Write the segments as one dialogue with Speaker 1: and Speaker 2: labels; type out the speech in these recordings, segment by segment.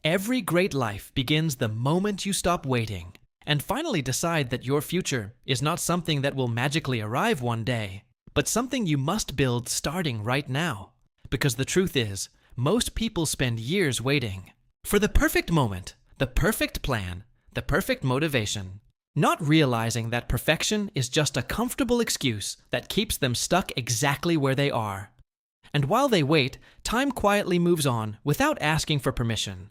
Speaker 1: Every great life begins the moment you stop waiting and finally decide that your future is not something that will magically arrive one day, but something you must build starting right now. Because the truth is, most people spend years waiting for the perfect moment, the perfect plan, the perfect motivation, not realizing that perfection is just a comfortable excuse that keeps them stuck exactly where they are. And while they wait, time quietly moves on without asking for permission.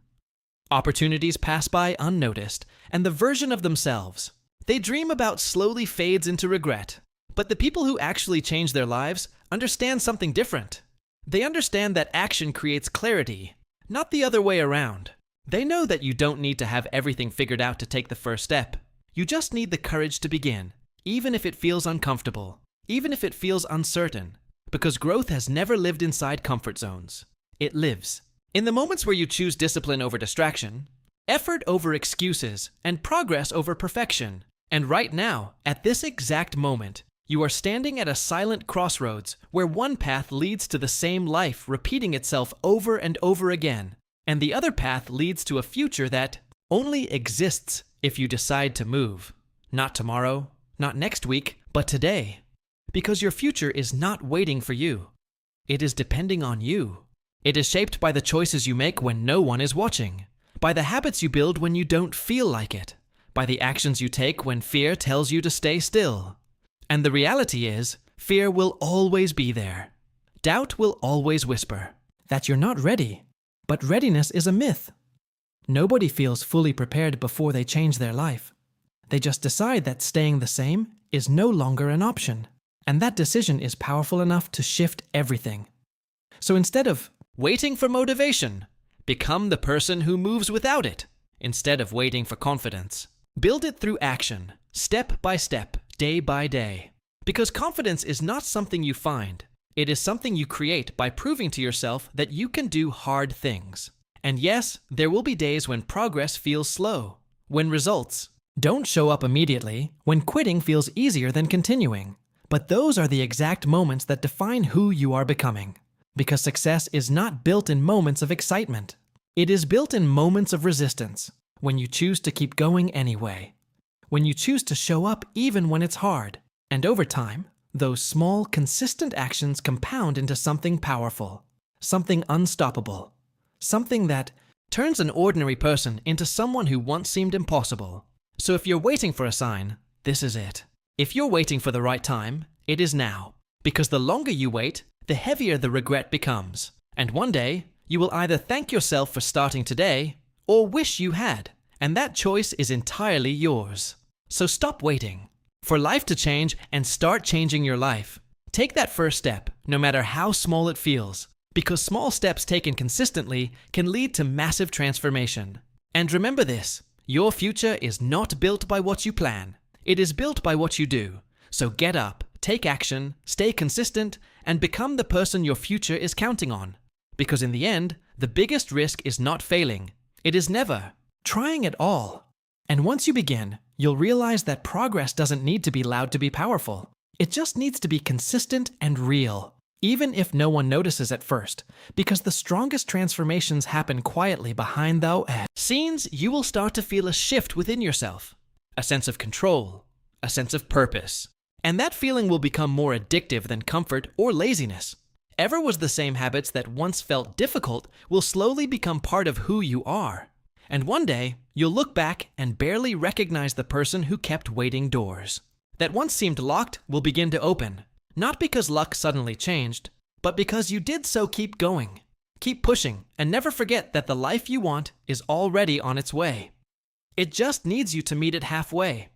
Speaker 1: Opportunities pass by unnoticed, and the version of themselves they dream about slowly fades into regret. But the people who actually change their lives understand something different. They understand that action creates clarity, not the other way around. They know that you don't need to have everything figured out to take the first step. You just need the courage to begin, even if it feels uncomfortable, even if it feels uncertain, because growth has never lived inside comfort zones. It lives in the moments where you choose discipline over distraction, effort over excuses, and progress over perfection. And right now, at this exact moment, you are standing at a silent crossroads where one path leads to the same life repeating itself over and over again, and the other path leads to a future that only exists if you decide to move. Not tomorrow, not next week, but today. Because your future is not waiting for you. It is depending on you. It is shaped by the choices you make when no one is watching, by the habits you build when you don't feel like it, by the actions you take when fear tells you to stay still. And the reality is, fear will always be there. Doubt will always whisper that you're not ready. But readiness is a myth. Nobody feels fully prepared before they change their life. They just decide that staying the same is no longer an option. And that decision is powerful enough to shift everything. So instead of waiting for motivation, become the person who moves without it. Instead of waiting for confidence, build it through action, step by step, day by day. Because confidence is not something you find. It is something you create by proving to yourself that you can do hard things. And yes, there will be days when progress feels slow, when results don't show up immediately, when quitting feels easier than continuing. But those are the exact moments that define who you are becoming. Because success is not built in moments of excitement. It is built in moments of resistance, when you choose to keep going anyway. When you choose to show up even when it's hard. And over time, those small, consistent actions compound into something powerful, something unstoppable, something that turns an ordinary person into someone who once seemed impossible. So if you're waiting for a sign, this is it. If you're waiting for the right time, it is now. Because the longer you wait, the heavier the regret becomes. And one day, you will either thank yourself for starting today or wish you had. And that choice is entirely yours. So stop waiting for life to change and start changing your life. Take that first step, no matter how small it feels, because small steps taken consistently can lead to massive transformation. And remember this, your future is not built by what you plan. It is built by what you do. So get up, take action, stay consistent, and become the person your future is counting on. Because in the end, the biggest risk is not failing. It is never trying at all. And once you begin, you'll realize that progress doesn't need to be loud to be powerful. It just needs to be consistent and real, even if no one notices at first, because the strongest transformations happen quietly behind the scenes. You will start to feel a shift within yourself, a sense of control, a sense of purpose. And that feeling will become more addictive than comfort or laziness. Ever was the same habits that once felt difficult will slowly become part of who you are. And one day, you'll look back and barely recognize the person who kept waiting. Doors that once seemed locked will begin to open, not because luck suddenly changed, but because you did so. Keep going, keep pushing, and never forget that the life you want is already on its way. It just needs you to meet it halfway.